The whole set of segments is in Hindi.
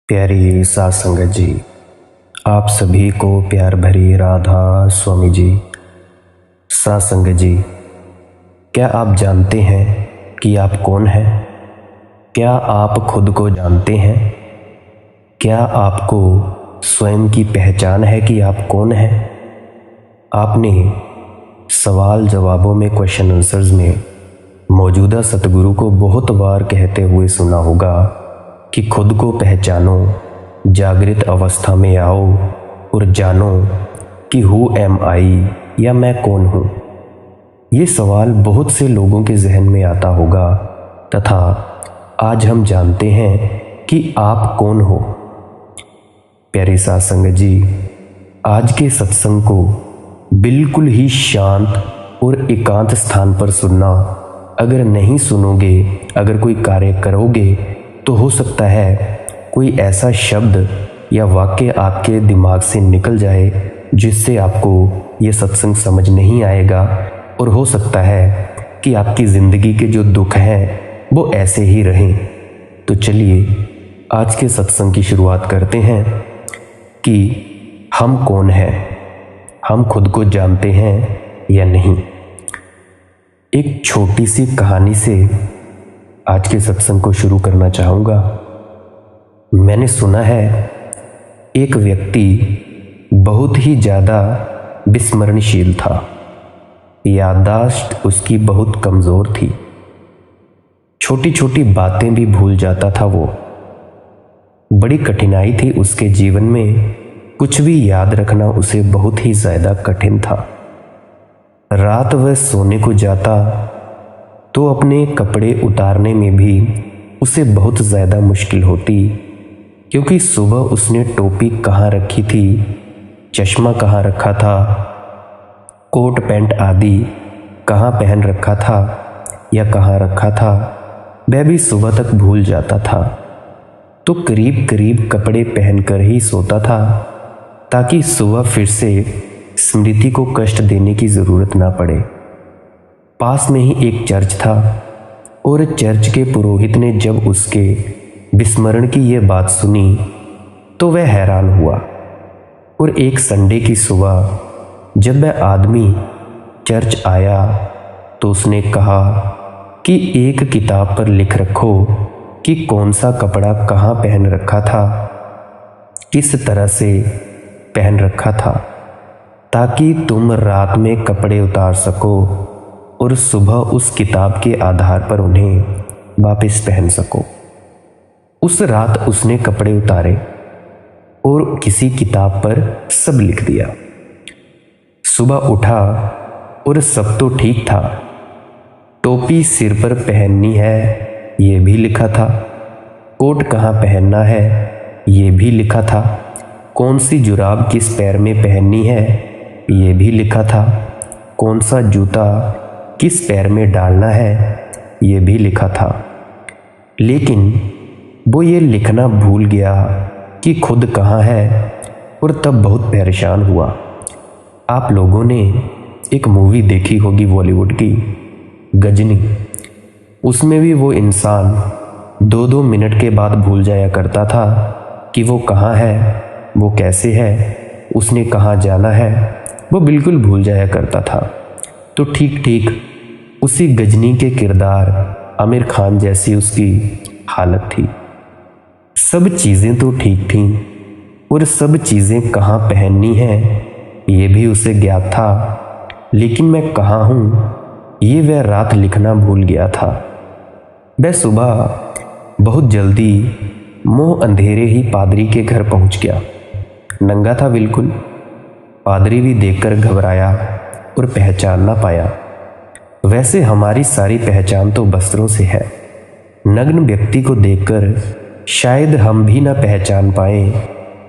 प्यारी साध संगत जी, आप सभी को प्यार भरी राधा स्वामी जी। साध संगत जी, क्या आप जानते हैं कि आप कौन हैं? क्या आप खुद को जानते हैं? क्या आपको स्वयं की पहचान है कि आप कौन हैं? आपने सवाल जवाबों में, क्वेश्चन आंसर्स में मौजूदा सतगुरु को बहुत बार कहते हुए सुना होगा कि खुद को पहचानो, जागृत अवस्था में आओ और जानो कि हु एम आई, या मैं कौन हूँ। ये सवाल बहुत से लोगों के जहन में आता होगा तथा आज हम जानते हैं कि आप कौन हो। प्यारे साध संगत जी, आज के सत्संग को बिल्कुल ही शांत और एकांत स्थान पर सुनना। अगर नहीं सुनोगे, अगर कोई कार्य करोगे तो हो सकता है कोई ऐसा शब्द या वाक्य आपके दिमाग से निकल जाए जिससे आपको ये सत्संग समझ नहीं आएगा, और हो सकता है कि आपकी ज़िंदगी के जो दुख हैं वो ऐसे ही रहें। तो चलिए आज के सत्संग की शुरुआत करते हैं कि हम कौन हैं, हम खुद को जानते हैं या नहीं। एक छोटी सी कहानी से आज के सत्संग को शुरू करना चाहूँगा। मैंने सुना है एक व्यक्ति बहुत ही ज़्यादा विस्मरणशील था, याददाश्त उसकी बहुत कमज़ोर थी, छोटी छोटी बातें भी भूल जाता था वो। बड़ी कठिनाई थी उसके जीवन में, कुछ भी याद रखना उसे बहुत ही ज़्यादा कठिन था। रात वह सोने को जाता तो अपने कपड़े उतारने में भी उसे बहुत ज़्यादा मुश्किल होती, क्योंकि सुबह उसने टोपी कहाँ रखी थी, चश्मा कहाँ रखा था, कोट पैंट आदि कहाँ पहन रखा था या कहाँ रखा था, वह भी सुबह तक भूल जाता था। तो करीब करीब कपड़े पहनकर ही सोता था ताकि सुबह फिर से स्मृति को कष्ट देने की ज़रूरत ना पड़े। पास में ही एक चर्च था और चर्च के पुरोहित ने जब उसके विस्मरण की यह बात सुनी तो वह हैरान हुआ, और एक संडे की सुबह जब वह आदमी चर्च आया तो उसने कहा कि एक किताब पर लिख रखो कि कौन सा कपड़ा कहाँ पहन रखा था, किस तरह से पहन रखा था, ताकि तुम रात में कपड़े उतार सको और सुबह उस किताब के आधार पर उन्हें वापस पहन सको। उस रात उसने कपड़े उतारे और किसी किताब पर सब लिख दिया। सुबह उठा और सब तो ठीक था, टोपी सिर पर पहननी है ये भी लिखा था, कोट कहाँ पहनना है ये भी लिखा था, कौन सी जुराब किस पैर में पहननी है ये भी लिखा था, कौन सा जूता किस पैर में डालना है ये भी लिखा था। लेकिन वो ये लिखना भूल गया कि खुद कहाँ है, और तब बहुत परेशान हुआ। आप लोगों ने एक मूवी देखी होगी बॉलीवुड की, गजनी। उसमें भी वो इंसान 2-2 मिनट के बाद भूल जाया करता था कि वो कहाँ है, वो कैसे है, उसने कहाँ जाना है, वो बिल्कुल भूल जाया करता था। तो ठीक ठीक उसी गजनी के किरदार आमिर खान जैसी उसकी हालत थी। सब चीज़ें तो ठीक थीं और सब चीज़ें कहाँ पहननी हैं ये भी उसे ज्ञात था, लेकिन मैं कहाँ हूँ ये वह रात लिखना भूल गया था। वह सुबह बहुत जल्दी मोह अंधेरे ही पादरी के घर पहुँच गया। नंगा था बिल्कुल। पादरी भी देखकर घबराया और पहचान ना पाया। वैसे हमारी सारी पहचान तो वस्त्रों से है। नग्न व्यक्ति को देखकर शायद हम भी ना पहचान पाएं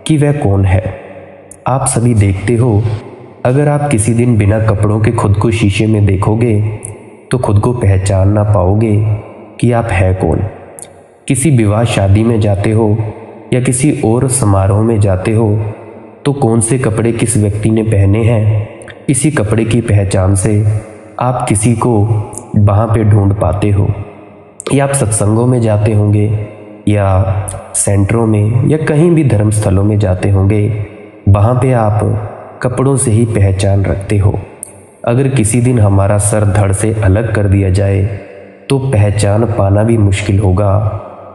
कि वह कौन है। आप सभी देखते हो, अगर आप किसी दिन बिना कपड़ों के खुद को शीशे में देखोगे तो खुद को पहचान ना पाओगे कि आप है कौन। किसी विवाह शादी में जाते हो या किसी और समारोह में जाते हो तो कौन से कपड़े किस व्यक्ति ने पहने हैं, इसी कपड़े की पहचान से आप किसी को वहाँ पे ढूंढ पाते हो। या आप सत्संगों में जाते होंगे या सेंटरों में या कहीं भी धर्म स्थलों में जाते होंगे, वहाँ पे आप कपड़ों से ही पहचान रखते हो। अगर किसी दिन हमारा सर धड़ से अलग कर दिया जाए तो पहचान पाना भी मुश्किल होगा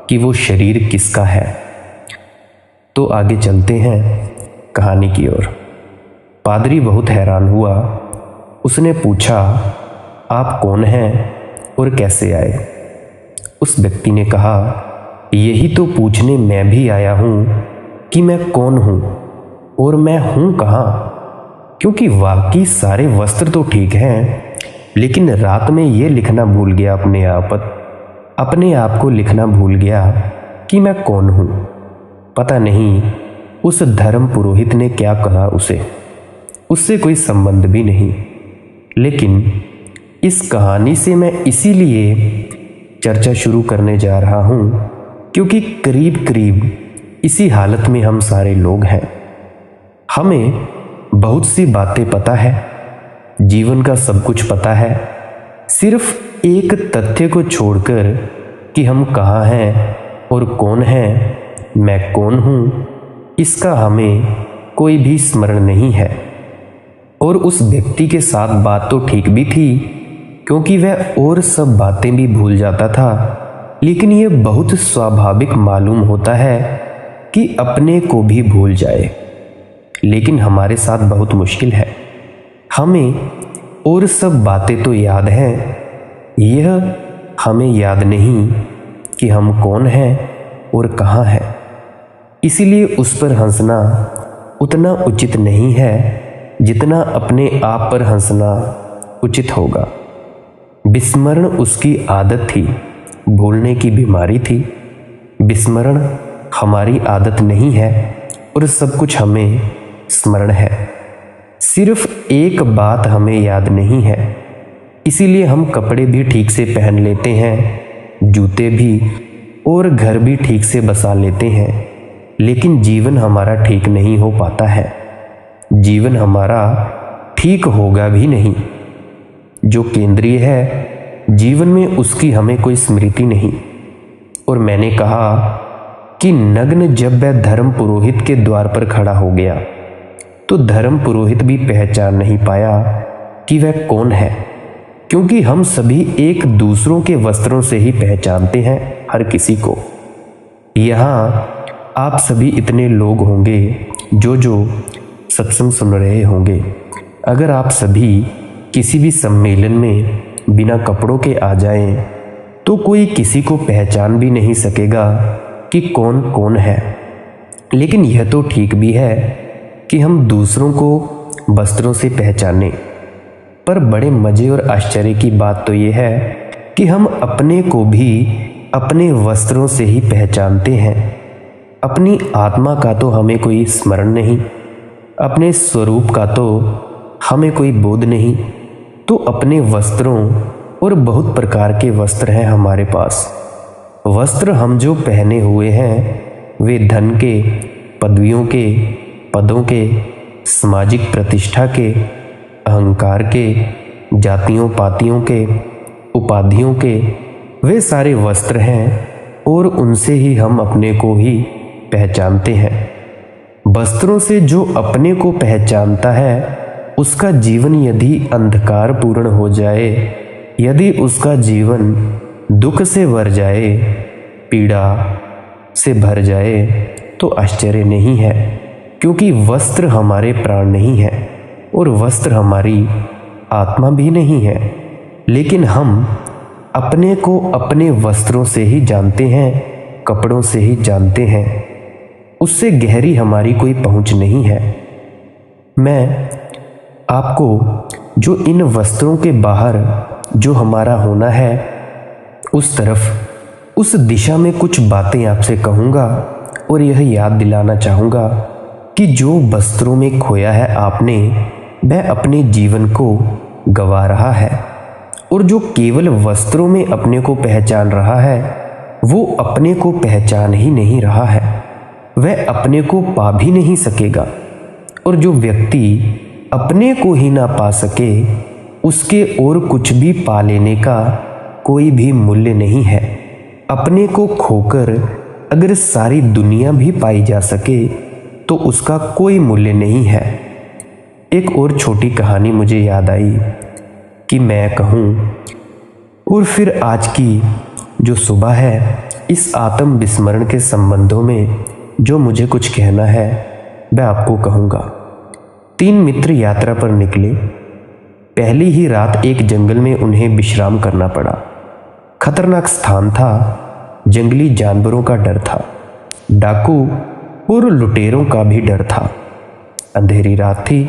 कि वो शरीर किसका है। तो आगे चलते हैं कहानी की ओर। पादरी बहुत हैरान हुआ। उसने पूछा, आप कौन हैं और कैसे आए? उस व्यक्ति ने कहा, यही तो पूछने मैं भी आया हूँ कि मैं कौन हूँ और मैं हूँ कहाँ। क्योंकि वाकई सारे वस्त्र तो ठीक हैं, लेकिन रात में ये लिखना भूल गया, अपने आप को लिखना भूल गया कि मैं कौन हूँ। पता नहीं उस धर्म पुरोहित ने क्या कहा उसे, उससे कोई संबंध भी नहीं। लेकिन इस कहानी से मैं इसीलिए चर्चा शुरू करने जा रहा हूँ क्योंकि करीब करीब इसी हालत में हम सारे लोग हैं। हमें बहुत सी बातें पता है, जीवन का सब कुछ पता है, सिर्फ एक तथ्य को छोड़कर कि हम कहाँ हैं और कौन हैं, मैं कौन हूँ, इसका हमें कोई भी स्मरण नहीं है। और उस व्यक्ति के साथ बात तो ठीक भी थी क्योंकि वह और सब बातें भी भूल जाता था, लेकिन यह बहुत स्वाभाविक मालूम होता है कि अपने को भी भूल जाए। लेकिन हमारे साथ बहुत मुश्किल है। हमें और सब बातें तो याद हैं, यह हमें याद नहीं कि हम कौन हैं और कहाँ हैं। इसीलिए उस पर हंसना उतना उचित नहीं है जितना अपने आप पर हंसना उचित होगा। विस्मरण उसकी आदत थी, भूलने की बीमारी थी। विस्मरण हमारी आदत नहीं है और सब कुछ हमें स्मरण है। सिर्फ एक बात हमें याद नहीं है, इसीलिए हम कपड़े भी ठीक से पहन लेते हैं, जूते भी, और घर भी ठीक से बसा लेते हैं, लेकिन जीवन हमारा ठीक नहीं हो पाता है। जीवन हमारा ठीक होगा भी नहीं। जो केंद्रीय है जीवन में, उसकी हमें कोई स्मृति नहीं। और मैंने कहा कि नग्न जब वह धर्म पुरोहित के द्वार पर खड़ा हो गया तो धर्म पुरोहित भी पहचान नहीं पाया कि वह कौन है, क्योंकि हम सभी एक दूसरों के वस्त्रों से ही पहचानते हैं हर किसी को। यहाँ आप सभी इतने लोग होंगे जो सत्संग सुन रहे होंगे। अगर आप सभी किसी भी सम्मेलन में बिना कपड़ों के आ जाएं, तो कोई किसी को पहचान भी नहीं सकेगा कि कौन कौन है। लेकिन यह तो ठीक भी है कि हम दूसरों को वस्त्रों से पहचानें, पर बड़े मज़े और आश्चर्य की बात तो यह है कि हम अपने को भी अपने वस्त्रों से ही पहचानते हैं। अपनी आत्मा का तो हमें कोई स्मरण नहीं, अपने स्वरूप का तो हमें कोई बोध नहीं, तो अपने वस्त्रों, और बहुत प्रकार के वस्त्र हैं हमारे पास। वस्त्र हम जो पहने हुए हैं वे धन के, पदवियों के, पदों के, सामाजिक प्रतिष्ठा के, अहंकार के, जातियों पातियों के, उपाधियों के, वे सारे वस्त्र हैं और उनसे ही हम अपने को ही पहचानते हैं। वस्त्रों से जो अपने को पहचानता है उसका जीवन यदि अंधकार पूर्ण हो जाए, यदि उसका जीवन दुख से भर जाए, पीड़ा से भर जाए, तो आश्चर्य नहीं है, क्योंकि वस्त्र हमारे प्राण नहीं है और वस्त्र हमारी आत्मा भी नहीं है। लेकिन हम अपने को अपने वस्त्रों से ही जानते हैं, कपड़ों से ही जानते हैं, उससे गहरी हमारी कोई पहुंच नहीं है। मैं आपको जो इन वस्त्रों के बाहर जो हमारा होना है उस तरफ, उस दिशा में कुछ बातें आपसे कहूँगा और यह याद दिलाना चाहूँगा कि जो वस्त्रों में खोया है आपने, वह अपने जीवन को गंवा रहा है, और जो केवल वस्त्रों में अपने को पहचान रहा है वो अपने को पहचान ही नहीं रहा है, वह अपने को पा भी नहीं सकेगा। और जो व्यक्ति अपने को ही ना पा सके उसके और कुछ भी पा लेने का कोई भी मूल्य नहीं है। अपने को खोकर अगर सारी दुनिया भी पाई जा सके तो उसका कोई मूल्य नहीं है। एक और छोटी कहानी मुझे याद आई कि मैं कहूँ, और फिर आज की जो सुबह है, इस आत्म विस्मरण के संबंधों में जो मुझे कुछ कहना है वह आपको कहूँगा। 3 मित्र यात्रा पर निकले। पहली ही रात एक जंगल में उन्हें विश्राम करना पड़ा। खतरनाक स्थान था, जंगली जानवरों का डर था, डाकू और लुटेरों का भी डर था। अंधेरी रात थी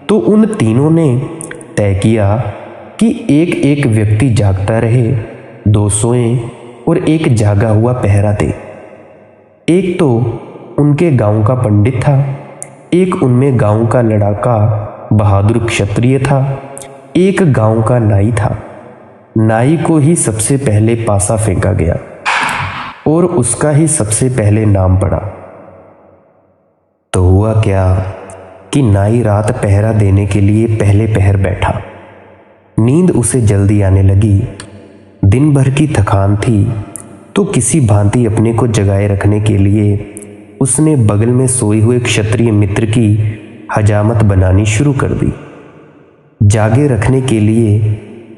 तो उन तीनों ने तय किया कि एक एक व्यक्ति जागता रहे, 2 सोएं और एक जागा हुआ पहरा दे। एक तो उनके गांव का पंडित था, एक उनमें गांव का लड़ाका बहादुर क्षत्रिय था, एक गांव का नाई था। नाई को ही सबसे पहले पासा फेंका गया और उसका ही सबसे पहले नाम पड़ा। तो हुआ क्या कि नाई रात पहरा देने के लिए पहले पहर बैठा। नींद उसे जल्दी आने लगी। दिन भर की थकान थी तो किसी भांति अपने को जगाए रखने के लिए उसने बगल में सोए हुए क्षत्रिय मित्र की हजामत बनानी शुरू कर दी। जागे रखने के लिए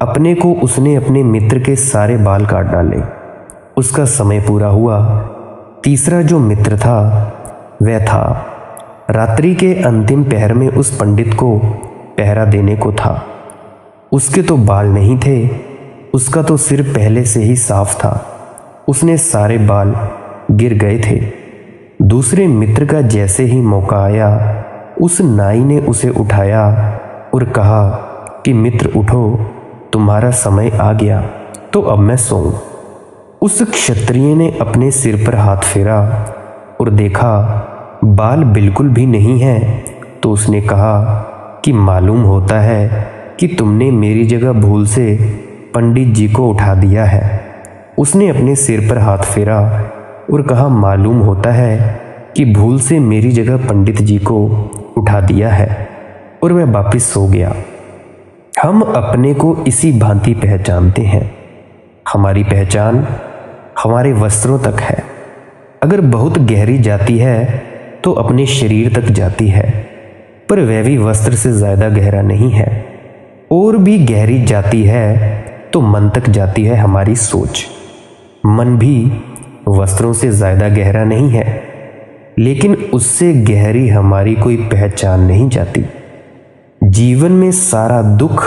अपने को उसने अपने मित्र के सारे बाल काट डाले। उसका समय पूरा हुआ। तीसरा जो मित्र था वह था रात्रि के अंतिम पहर में उस पंडित को पहरा देने को था। उसके तो बाल नहीं थे, उसका तो सिर पहले से ही साफ था, उसने सारे बाल गिर गए थे। दूसरे मित्र का जैसे ही मौका आया, उस नाई ने उसे उठाया और कहा कि मित्र उठो, तुम्हारा समय आ गया, तो अब मैं सोऊं। उस क्षत्रिय ने अपने सिर पर हाथ फेरा और देखा बाल बिल्कुल भी नहीं है, तो उसने कहा कि मालूम होता है कि तुमने मेरी जगह भूल से पंडित जी को उठा दिया है। उसने अपने सिर पर हाथ फेरा और कहा मालूम होता है कि भूल से मेरी जगह पंडित जी को उठा दिया है, और वह वापिस सो गया। हम अपने को इसी भांति पहचानते हैं। हमारी पहचान हमारे वस्त्रों तक है। अगर बहुत गहरी जाती है तो अपने शरीर तक जाती है, पर वह भी वस्त्र से ज़्यादा गहरा नहीं है। और भी गहरी जाती है तो मन तक जाती है हमारी सोच। मन भी वस्त्रों से ज़्यादा गहरा नहीं है, लेकिन उससे गहरी हमारी कोई पहचान नहीं जाती। जीवन में सारा दुख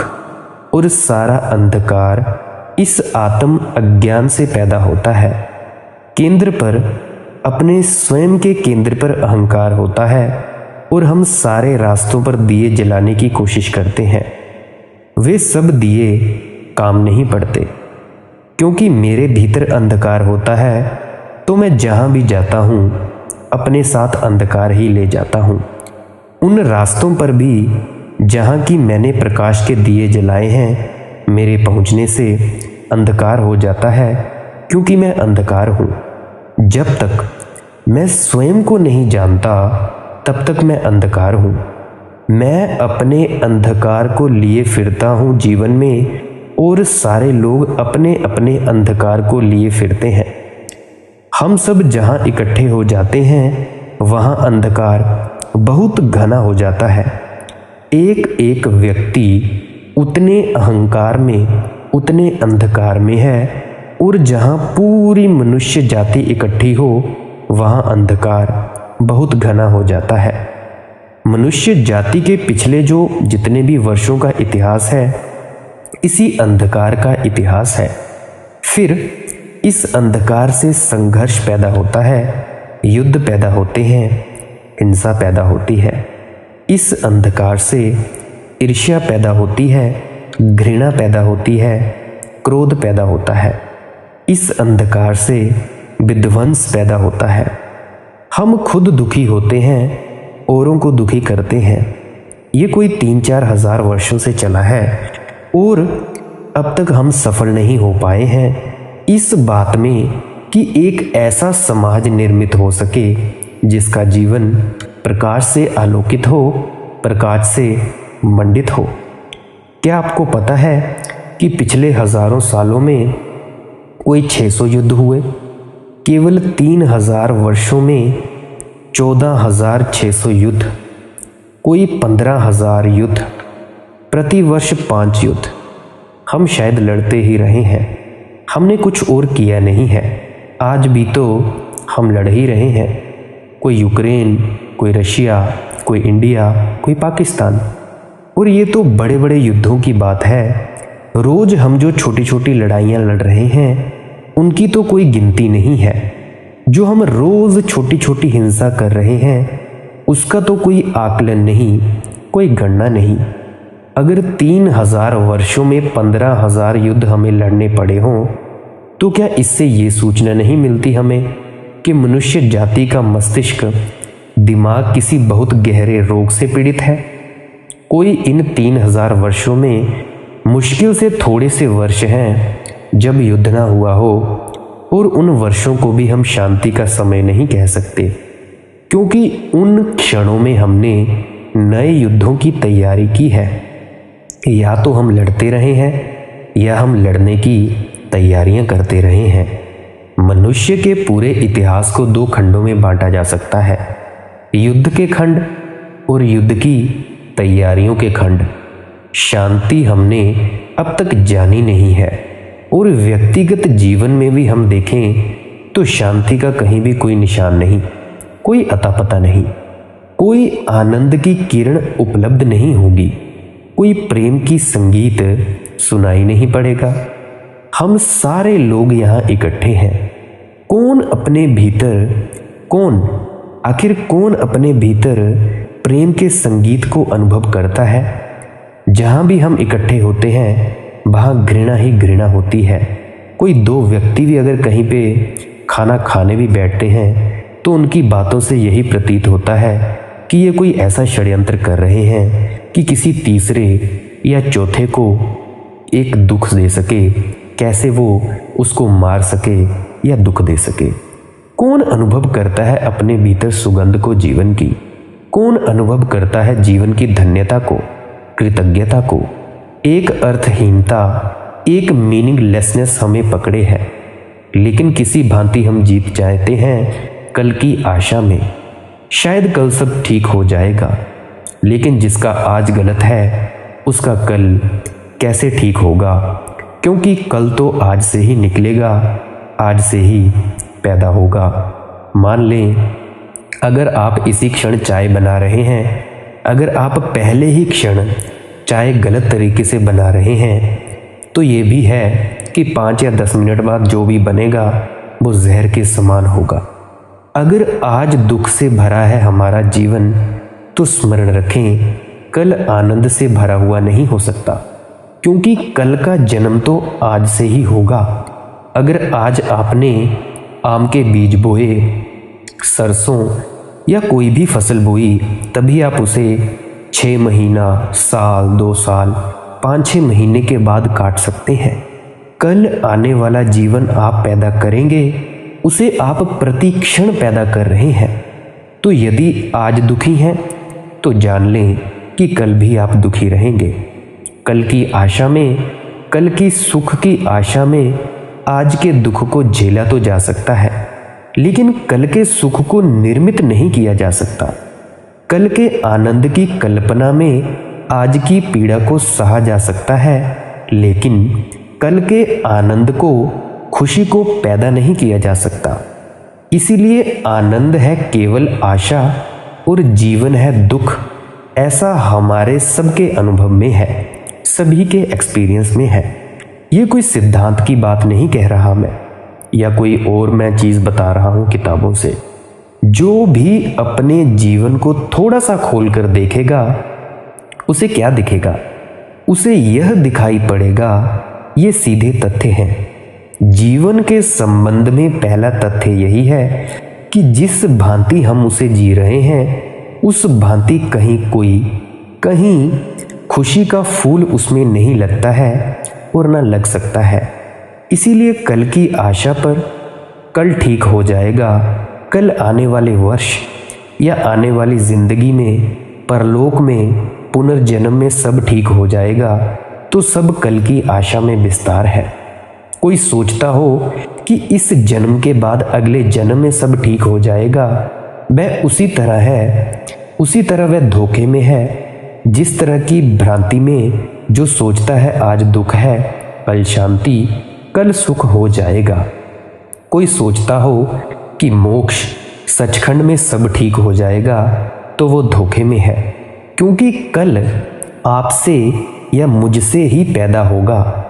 और सारा अंधकार इस आत्म अज्ञान से पैदा होता है। केंद्र पर, अपने स्वयं के केंद्र पर अहंकार होता है और हम सारे रास्तों पर दिए जलाने की कोशिश करते हैं। वे सब दिए काम नहीं पड़ते, क्योंकि मेरे भीतर अंधकार होता है तो मैं जहाँ भी जाता हूँ अपने साथ अंधकार ही ले जाता हूँ। उन रास्तों पर भी जहाँ की मैंने प्रकाश के दिए जलाए हैं, मेरे पहुँचने से अंधकार हो जाता है, क्योंकि मैं अंधकार हूँ। जब तक मैं स्वयं को नहीं जानता तब तक मैं अंधकार हूँ। मैं अपने अंधकार को लिए फिरता हूँ जीवन में, और सारे लोग अपने अपने अंधकार को लिए फिरते हैं। हम सब जहाँ इकट्ठे हो जाते हैं वहाँ अंधकार बहुत घना हो जाता है। एक एक व्यक्ति उतने अहंकार में, उतने अंधकार में है, और जहाँ पूरी मनुष्य जाति इकट्ठी हो वहाँ अंधकार बहुत घना हो जाता है। मनुष्य जाति के पिछले जो जितने भी वर्षों का इतिहास है, इसी अंधकार का इतिहास है। फिर इस अंधकार से संघर्ष पैदा होता है, युद्ध पैदा होते हैं, हिंसा पैदा होती है। इस अंधकार से ईर्ष्या पैदा होती है, घृणा पैदा होती है, क्रोध पैदा होता है। इस अंधकार से विध्वंस पैदा होता है। हम खुद दुखी होते हैं, औरों को दुखी करते हैं। ये कोई 3-4 हजार वर्षों से चला है और अब तक हम सफल नहीं हो पाए हैं इस बात में कि एक ऐसा समाज निर्मित हो सके जिसका जीवन प्रकाश से आलोकित हो, प्रकाश से मंडित हो। क्या आपको पता है कि पिछले हजारों सालों में कोई 600 युद्ध हुए? केवल 3000 वर्षों में 14,600 युद्ध, कोई 15,000 युद्ध, प्रति वर्ष 5 युद्ध। हम शायद लड़ते ही रहे हैं, हमने कुछ और किया नहीं है। आज भी तो हम लड़ ही रहे हैं, कोई यूक्रेन, कोई रशिया, कोई इंडिया, कोई पाकिस्तान। और ये तो बड़े बड़े युद्धों की बात है। रोज हम जो छोटी छोटी लड़ाइयाँ लड़ रहे हैं उनकी तो कोई गिनती नहीं है। जो हम रोज छोटी छोटी हिंसा कर रहे हैं उसका तो कोई आकलन नहीं, कोई गणना नहीं। अगर 3000 वर्षों में 15,000 युद्ध हमें लड़ने पड़े हों तो क्या इससे ये सूचना नहीं मिलती हमें कि मनुष्य जाति का मस्तिष्क, दिमाग किसी बहुत गहरे रोग से पीड़ित है? कोई इन 3000 वर्षों में मुश्किल से थोड़े से वर्ष हैं जब युद्ध ना हुआ हो, और उन वर्षों को भी हम शांति का समय नहीं कह सकते, क्योंकि उन क्षणों में हमने नए युद्धों की तैयारी की है। या तो हम लड़ते रहे हैं या हम लड़ने की तैयारियां करते रहे हैं। मनुष्य के पूरे इतिहास को 2 खंडों में बांटा जा सकता है, युद्ध के खंड और युद्ध की तैयारियों के खंड। शांति हमने अब तक जानी नहीं है, और व्यक्तिगत जीवन में भी हम देखें तो शांति का कहीं भी कोई निशान नहीं, कोई अता पता नहीं। कोई आनंद की किरण उपलब्ध नहीं होगी, कोई प्रेम की संगीत सुनाई नहीं पड़ेगा। हम सारे लोग यहाँ इकट्ठे हैं। कौन अपने भीतर प्रेम के संगीत को अनुभव करता है? जहाँ भी हम इकट्ठे होते हैं वहाँ घृणा ही घृणा होती है। कोई 2 व्यक्ति भी अगर कहीं पे खाना खाने भी बैठते हैं तो उनकी बातों से यही प्रतीत होता है कि ये कोई ऐसा षड्यंत्र कर रहे हैं कि किसी तीसरे या चौथे को एक दुख दे सके, कैसे वो उसको मार सके या दुख दे सके। कौन अनुभव करता है अपने भीतर सुगंध को, जीवन की? कौन अनुभव करता है जीवन की धन्यता को, कृतज्ञता को? एक अर्थहीनता, एक मीनिंगलेसनेस हमें पकड़े है, लेकिन किसी भांति हम जीत जाते हैं कल की आशा में। शायद कल सब ठीक हो जाएगा, लेकिन जिसका आज गलत है उसका कल कैसे ठीक होगा? क्योंकि कल तो आज से ही निकलेगा, आज से ही पैदा होगा। मान लें अगर आप इसी क्षण चाय बना रहे हैं, अगर आप पहले ही क्षण चाय गलत तरीके से बना रहे हैं, तो ये भी है कि 5 या 10 मिनट बाद जो भी बनेगा वो जहर के समान होगा। अगर आज दुख से भरा है हमारा जीवन तो स्मरण रखें, कल आनंद से भरा हुआ नहीं हो सकता, क्योंकि कल का जन्म तो आज से ही होगा। अगर आज आपने आम के बीज बोए, सरसों या कोई भी फसल बोई, तभी आप उसे 6 महीना, साल, 2 साल, 5-6 महीने के बाद काट सकते हैं। कल आने वाला जीवन आप पैदा करेंगे, उसे आप प्रति क्षण पैदा कर रहे हैं। तो यदि आज दुखी हैं तो जान लें कि कल भी आप दुखी रहेंगे। कल की आशा में, कल की सुख की आशा में आज के दुख को झेला तो जा सकता है, लेकिन कल के सुख को निर्मित नहीं किया जा सकता। कल के आनंद की कल्पना में आज की पीड़ा को सहा जा सकता है, लेकिन कल के आनंद को, खुशी को पैदा नहीं किया जा सकता। इसीलिए आनंद है केवल आशा और जीवन है दुख। ऐसा हमारे सबके अनुभव में है, सभी के एक्सपीरियंस में है। ये कोई सिद्धांत की बात नहीं कह रहा मैं, या कोई और मैं चीज़ बता रहा हूँ किताबों से। जो भी अपने जीवन को थोड़ा सा खोल कर देखेगा उसे क्या दिखेगा? उसे यह दिखाई पड़ेगा, ये सीधे तथ्य हैं। जीवन के संबंध में पहला तथ्य यही है कि जिस भांति हम उसे जी रहे हैं उस भांति कहीं खुशी का फूल उसमें नहीं लगता है और न लग सकता है। इसीलिए कल की आशा पर, कल ठीक हो जाएगा, कल आने वाले वर्ष या आने वाली जिंदगी में, परलोक में, पुनर्जन्म में सब ठीक हो जाएगा, तो सब कल की आशा में विस्तार है। कोई सोचता हो कि इस जन्म के बाद अगले जन्म में सब ठीक हो जाएगा, वह उसी तरह वह धोखे में है। जिस तरह की भ्रांति में जो सोचता है आज दुख है, कल शांति, कल सुख हो जाएगा। कोई सोचता हो कि मोक्ष सचखंड में सब ठीक हो जाएगा, तो वो धोखे में है, क्योंकि कल आपसे या मुझसे ही पैदा होगा।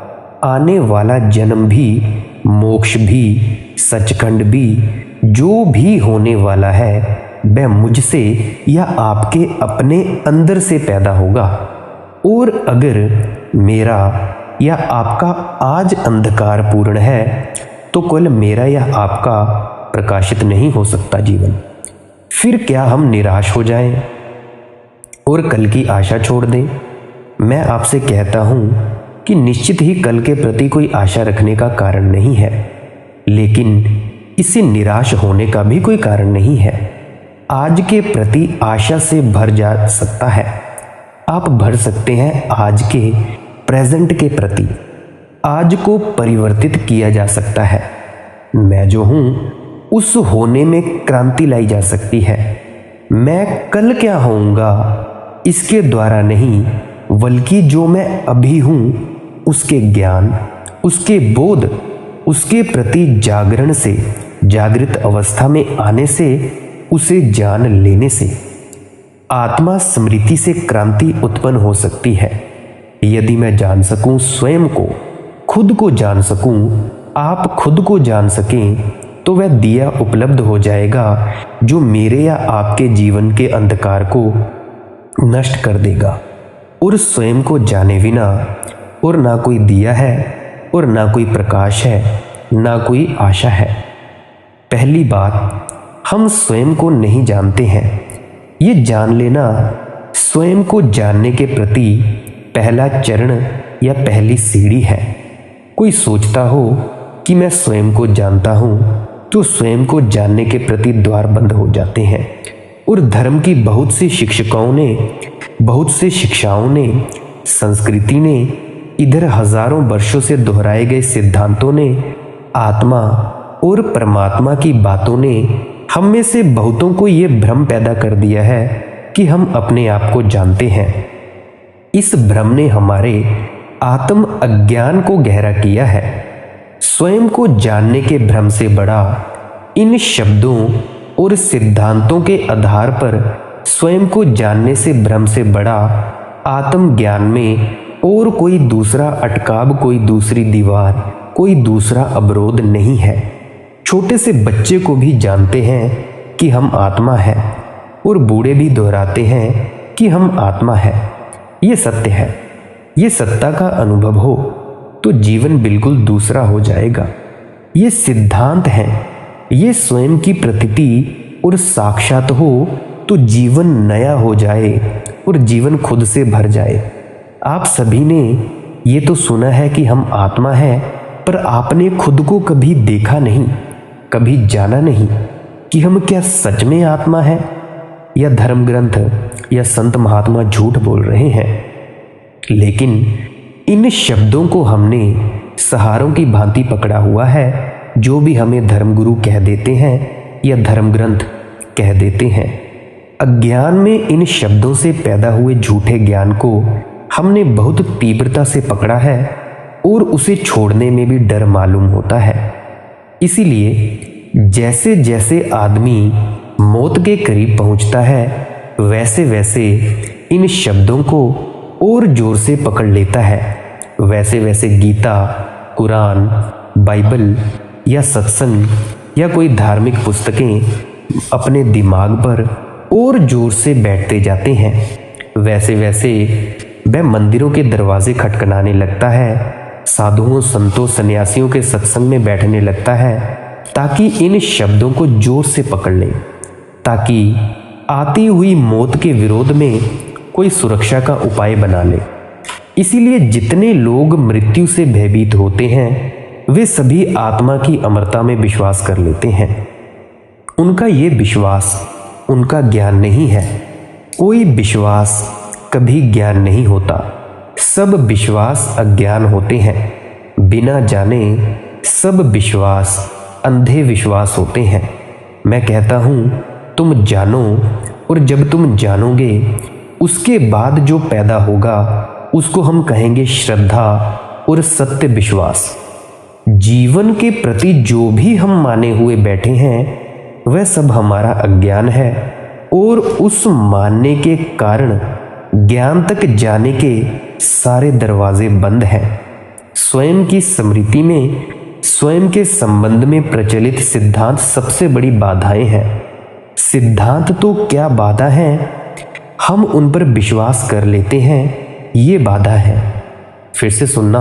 आने वाला जन्म भी, मोक्ष भी, सचखंड भी, जो भी होने वाला है वह मुझसे या आपके अपने अंदर से पैदा होगा। और अगर मेरा या आपका आज अंधकार पूर्ण है, तो कल मेरा या आपका प्रकाशित नहीं हो सकता जीवन। फिर क्या हम निराश हो जाएं और कल की आशा छोड़ दें? मैं आपसे कहता हूं कि निश्चित ही कल के प्रति कोई आशा रखने का कारण नहीं है, लेकिन इससे निराश होने का भी कोई कारण नहीं है। आज के प्रति आशा से भर जा सकता है। आप भर सकते हैं आज के प्रेजेंट के प्रति। आज को परिवर्तित किया जा सकता है। मैं जो हूं उस होने में क्रांति लाई जा सकती है। मैं कल क्या होऊंगा इसके द्वारा नहीं, बल्कि जो मैं अभी हूं उसके ज्ञान, उसके बोध, उसके प्रति जागरण से, जागृत अवस्था में आने से, उसे जान लेने से आत्मा स्मृति से क्रांति उत्पन्न हो सकती है। यदि मैं जान सकूं स्वयं को, खुद को जान सकूं, आप खुद को जान सकें, तो वह दिया उपलब्ध हो जाएगा जो मेरे या आपके जीवन के अंधकार को नष्ट कर देगा। और स्वयं को जाने बिना और ना कोई दिया है और ना कोई प्रकाश है, ना कोई आशा है। पहली बात, हम स्वयं को नहीं जानते हैं। ये जान लेना स्वयं को जानने के प्रति पहला चरण या पहली सीढ़ी है। कोई सोचता हो कि मैं स्वयं को जानता हूँ, तो स्वयं को जानने के प्रति द्वार बंद हो जाते हैं। और धर्म की बहुत सी शिक्षकों ने, बहुत से शिक्षाओं ने, संस्कृति ने, इधर हजारों वर्षों से दोहराए गए सिद्धांतों ने, आत्मा और परमात्मा की बातों ने हम में से बहुतों को ये भ्रम पैदा कर दिया है कि हम अपने आप को जानते हैं। इस भ्रम ने हमारे आत्म अज्ञान को गहरा किया है। स्वयं को जानने के भ्रम से बड़ा, इन शब्दों और सिद्धांतों के आधार पर स्वयं को जानने से भ्रम से बड़ा आत्मज्ञान में और कोई दूसरा अटकाव, कोई दूसरी दीवार, कोई दूसरा अवरोध नहीं है। छोटे से बच्चे को भी जानते हैं कि हम आत्मा है, और बूढ़े भी दोहराते हैं कि हम आत्मा है। ये सत्य है। ये सत्ता का अनुभव हो तो जीवन बिल्कुल दूसरा हो जाएगा। ये सिद्धांत है। ये स्वयं की प्रतीति और साक्षात हो तो जीवन नया हो जाए और जीवन खुद से भर जाए। आप सभी ने ये तो सुना है कि हम आत्मा हैं, पर आपने खुद को कभी देखा नहीं, कभी जाना नहीं कि हम क्या सच में आत्मा है, या धर्म ग्रंथ या संत महात्मा झूठ बोल रहे हैं। लेकिन इन शब्दों को हमने सहारों की भांति पकड़ा हुआ है, जो भी हमें धर्मगुरु कह देते हैं या धर्म ग्रंथ कह देते हैं। अज्ञान में इन शब्दों से पैदा हुए झूठे ज्ञान को हमने बहुत तीव्रता से पकड़ा है और उसे छोड़ने में भी डर मालूम होता है। इसीलिए जैसे जैसे आदमी मौत के करीब पहुंचता है, वैसे वैसे इन शब्दों को और जोर से पकड़ लेता है। वैसे वैसे गीता, कुरान, बाइबल या सत्संग या कोई धार्मिक पुस्तकें अपने दिमाग पर और जोर से बैठते जाते हैं। वैसे वैसे वह मंदिरों के दरवाजे खटखटाने लगता है, साधुओं, संतों, सन्यासियों के सत्संग में बैठने लगता है, ताकि इन शब्दों को जोर से पकड़ लें, ताकि आती हुई मौत के विरोध में कोई सुरक्षा का उपाय बना ले। इसीलिए जितने लोग मृत्यु से भयभीत होते हैं, वे सभी आत्मा की अमरता में विश्वास कर लेते हैं। उनका ये विश्वास उनका ज्ञान नहीं है। कोई विश्वास कभी ज्ञान नहीं होता। सब विश्वास अज्ञान होते हैं। बिना जाने सब विश्वास अंधे विश्वास होते हैं। मैं कहता हूँ तुम जानो, और जब तुम जानोगे उसके बाद जो पैदा होगा उसको हम कहेंगे श्रद्धा और सत्य विश्वास। जीवन के प्रति जो भी हम माने हुए बैठे हैं वह सब हमारा अज्ञान है, और उस मानने के कारण ज्ञान तक जाने के सारे दरवाजे बंद हैं। स्वयं की स्मृति में, स्वयं के संबंध में प्रचलित सिद्धांत सबसे बड़ी बाधाएं हैं। सिद्धांत तो क्या बाधा है, हम उन पर विश्वास कर लेते हैं, ये बाधा है। फिर से सुनना,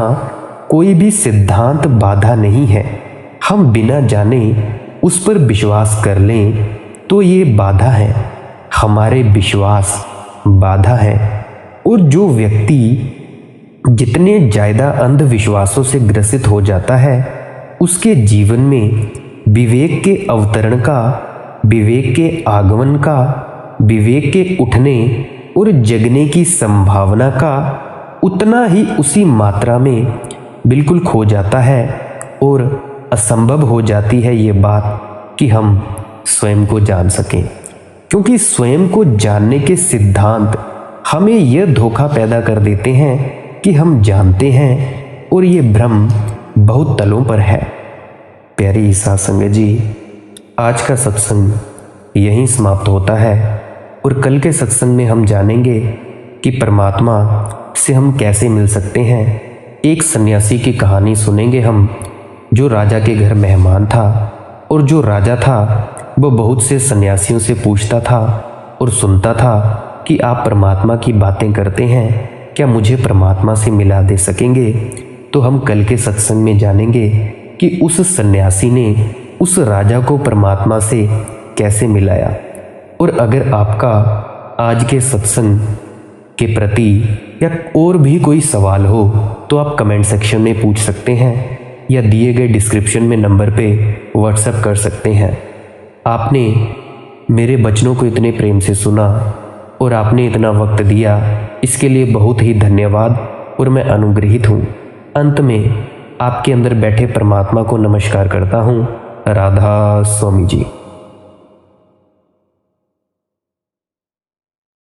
कोई भी सिद्धांत बाधा नहीं है। हम बिना जाने उस पर विश्वास कर लें तो ये बाधा है, हमारे विश्वास बाधा है। और जो व्यक्ति जितने ज़्यादा अंधविश्वासों से ग्रसित हो जाता है उसके जीवन में विवेक के अवतरण का, विवेक के आगमन का, विवेक के उठने और जगने की संभावना का उतना ही उसी मात्रा में बिल्कुल खो जाता है, और असंभव हो जाती है ये बात कि हम स्वयं को जान सकें। क्योंकि स्वयं को जानने के सिद्धांत हमें यह धोखा पैदा कर देते हैं कि हम जानते हैं, और ये भ्रम बहुत तलों पर है। प्यारी साध संगत जी, आज का सत्संग यहीं समाप्त होता है, और कल के सत्संग में हम जानेंगे कि परमात्मा से हम कैसे मिल सकते हैं। एक सन्यासी की कहानी सुनेंगे हम, जो राजा के घर मेहमान था, और जो राजा था वो बहुत से सन्यासियों से पूछता था और सुनता था कि आप परमात्मा की बातें करते हैं, क्या मुझे परमात्मा से मिला दे सकेंगे। तो हम कल के सत्संग में जानेंगे कि उस सन्यासी ने उस राजा को परमात्मा से कैसे मिलाया। और अगर आपका आज के सत्संग के प्रति या और भी कोई सवाल हो तो आप कमेंट सेक्शन में पूछ सकते हैं, या दिए गए डिस्क्रिप्शन में नंबर पे व्हाट्सएप कर सकते हैं। आपने मेरे वचनों को इतने प्रेम से सुना और आपने इतना वक्त दिया, इसके लिए बहुत ही धन्यवाद, और मैं अनुग्रहित हूँ। अंत में आपके अंदर बैठे परमात्मा को नमस्कार करता हूँ। राधा स्वामी जी।